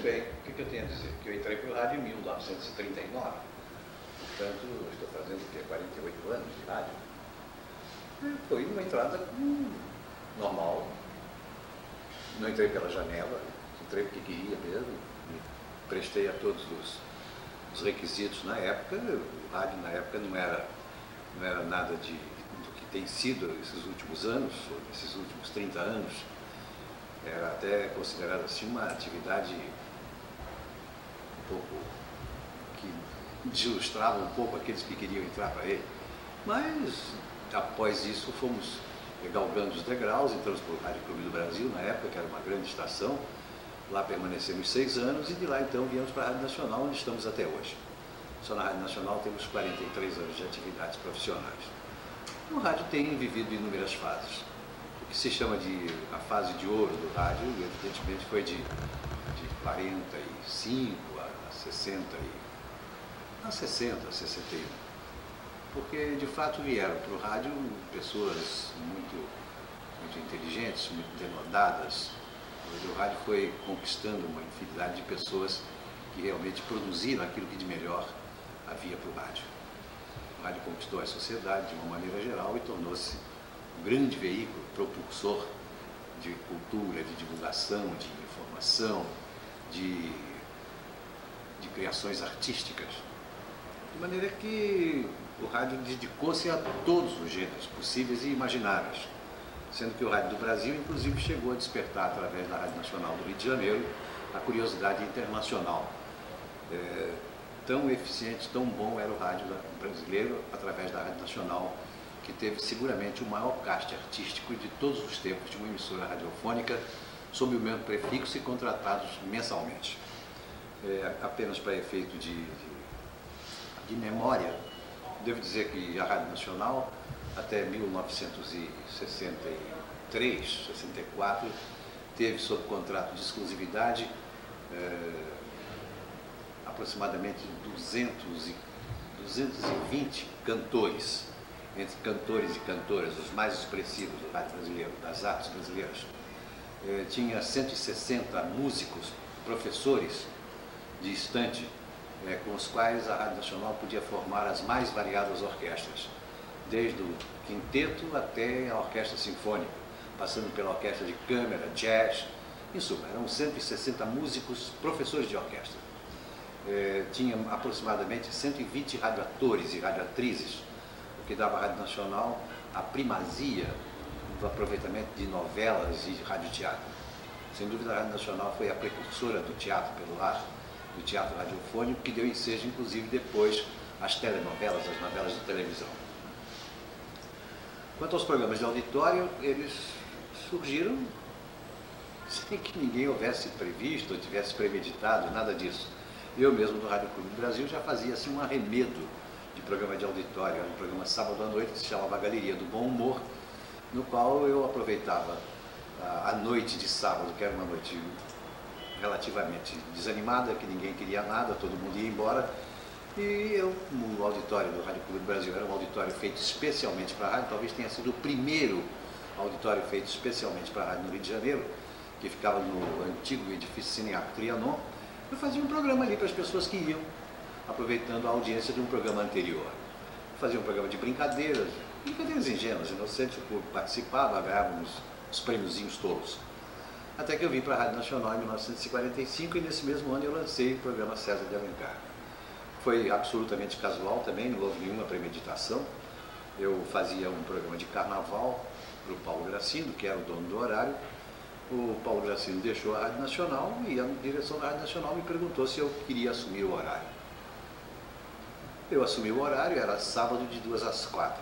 bem, o que eu tenho a dizer? Que eu entrei para o rádio em 1939, portanto, eu estou fazendo o quê? 48 anos de rádio. Foi uma entrada normal, não entrei pela janela, entrei porque queria mesmo, me prestei a todos os requisitos na época. O rádio na época não era nada do que tem sido esses últimos anos, esses últimos 30 anos. Era até considerado assim uma atividade um pouco que desilustrava um pouco aqueles que queriam entrar para ele. Mas após isso fomos galgando os degraus, entramos para o Rádio Clube do Brasil, na época, que era uma grande estação. Lá permanecemos 6 anos e de lá então viemos para a Rádio Nacional, onde estamos até hoje. Só na Rádio Nacional temos 43 anos de atividades profissionais. O rádio tem vivido inúmeras fases. O que se chama de a fase de ouro do rádio, evidentemente, foi de 45 a 60, a 60, a 61. Porque, de fato, vieram para o rádio pessoas muito inteligentes, muito denodadas. O rádio foi conquistando uma infinidade de pessoas que realmente produziram aquilo que de melhor havia para o rádio. O rádio conquistou a sociedade de uma maneira geral e tornou-se um grande veículo propulsor de cultura, de divulgação, de informação, de criações artísticas. De maneira que o rádio dedicou-se a todos os gêneros possíveis e imagináveis, sendo que o Rádio do Brasil, inclusive, chegou a despertar, através da Rádio Nacional do Rio de Janeiro, a curiosidade internacional. Tão eficiente, tão bom era o rádio brasileiro, através da Rádio Nacional, que teve seguramente o maior cast artístico de todos os tempos de uma emissora radiofônica, sob o mesmo prefixo e contratados mensalmente. Apenas para efeito de memória, devo dizer que a Rádio Nacional, até 1963, 64, teve sob contrato de exclusividade aproximadamente 220 cantores, entre cantores e cantoras, os mais expressivos do rádio brasileiro, das artes brasileiras. Tinha 160 músicos, professores de estande, com os quais a Rádio Nacional podia formar as mais variadas orquestras, desde o quinteto até a orquestra sinfônica, passando pela orquestra de câmara, jazz, em suma, eram 160 músicos, professores de orquestra. Tinha aproximadamente 120 radioatores e radioatrizes, o que dava à Rádio Nacional a primazia do aproveitamento de novelas e de radioteatro. Sem dúvida, a Rádio Nacional foi a precursora do teatro pelo ar, do teatro radiofônico, que deu ensejo, inclusive, depois às telenovelas, às novelas de televisão. Quanto aos programas de auditório, eles surgiram sem que ninguém houvesse previsto ou tivesse premeditado, nada disso. Eu mesmo, do Rádio Clube do Brasil, já fazia assim um arremedo de programa de auditório. Era um programa sábado à noite que se chamava Galeria do Bom Humor, no qual eu aproveitava a noite de sábado, que era uma noite relativamente desanimada, que ninguém queria nada, todo mundo ia embora, e eu, no auditório do Rádio Clube do Brasil, era um auditório feito especialmente para a rádio, talvez tenha sido o primeiro auditório feito especialmente para a rádio no Rio de Janeiro, que ficava no antigo edifício Cineac Trianon. Eu fazia um programa ali para as pessoas que iam, aproveitando a audiência de um programa anterior. Eu fazia um programa de brincadeiras ingênuas, inocentes, o público participava, ganhávamos os prêmiozinhos todos. Até que eu vim para a Rádio Nacional em 1945 e nesse mesmo ano eu lancei o programa César de Alencar. Foi absolutamente casual também, não houve nenhuma premeditação. Eu fazia um programa de carnaval para o Paulo Gracindo, que era o dono do horário. O Paulo Gracindo deixou a Rádio Nacional e a direção da Rádio Nacional me perguntou se eu queria assumir o horário. Eu assumi o horário, era sábado de 2 às 4.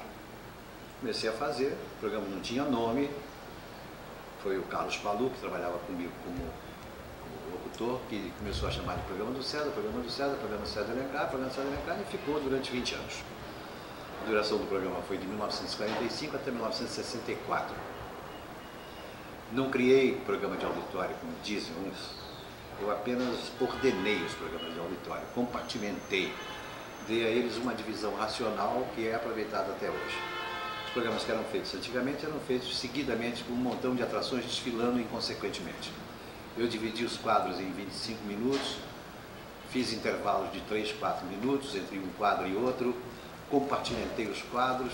Comecei a fazer, o programa não tinha nome. Foi o Carlos Palu, que trabalhava comigo como locutor, que começou a chamar de Programa do César, Programa do César, Programa César de Alencar, Programa César de Alencar, e ficou durante 20 anos. A duração do programa foi de 1945 até 1964. Não criei programa de auditório, como dizem uns, eu apenas ordenei os programas de auditório, compartimentei, dei a eles uma divisão racional que é aproveitada até hoje. Os programas que eram feitos antigamente eram feitos seguidamente com um montão de atrações desfilando inconsequentemente. Eu dividi os quadros em 25 minutos, fiz intervalos de 3, 4 minutos entre um quadro e outro, compartimentei os quadros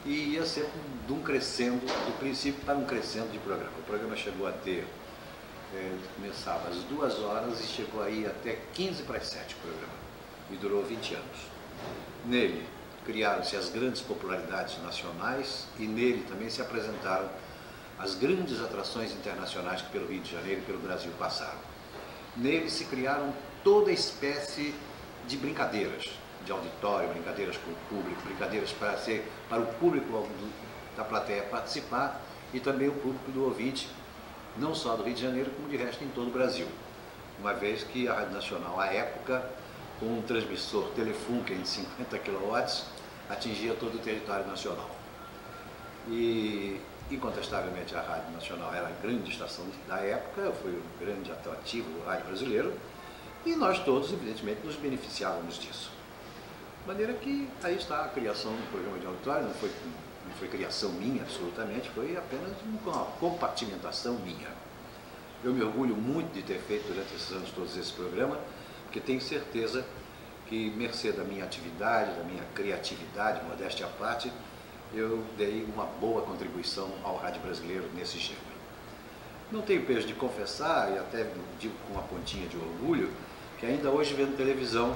e ia sempre de um crescendo, do princípio para um crescendo de programa. O programa chegou a ter, começava às 2 horas e chegou aí até 15 para as 7 o programa, e durou 20 anos. Nele criaram-se as grandes popularidades nacionais e nele também se apresentaram as grandes atrações internacionais que pelo Rio de Janeiro e pelo Brasil passaram. Nele se criaram toda espécie de brincadeiras, de auditório, brincadeiras com o público, brincadeiras para o público da plateia participar e também o público do ouvinte, não só do Rio de Janeiro, como de resto em todo o Brasil. Uma vez que a Rádio Nacional, à época, com um transmissor Telefunken de 50 kW, atingia todo o território nacional. E, incontestavelmente, a Rádio Nacional era a grande estação da época, foi um grande atrativo do rádio brasileiro, e nós todos, evidentemente, nos beneficiávamos disso. De maneira que aí está a criação do programa de auditório, não foi criação minha, absolutamente, foi apenas uma compartimentação minha. Eu me orgulho muito de ter feito durante esses anos todos esse programa, porque tenho certeza que, mercê da minha atividade, da minha criatividade, modéstia à parte, eu dei uma boa contribuição ao rádio brasileiro nesse gênero. Não tenho peso de confessar, e até digo com uma pontinha de orgulho, que ainda hoje, vendo televisão,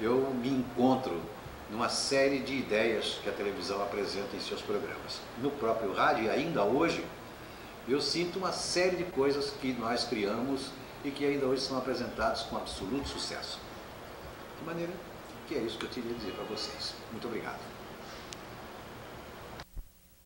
eu me encontro numa série de ideias que a televisão apresenta em seus programas. No próprio rádio, e ainda hoje, eu sinto uma série de coisas que nós criamos e que ainda hoje são apresentados com absoluto sucesso. De maneira que é isso que eu queria dizer para vocês. Muito obrigado.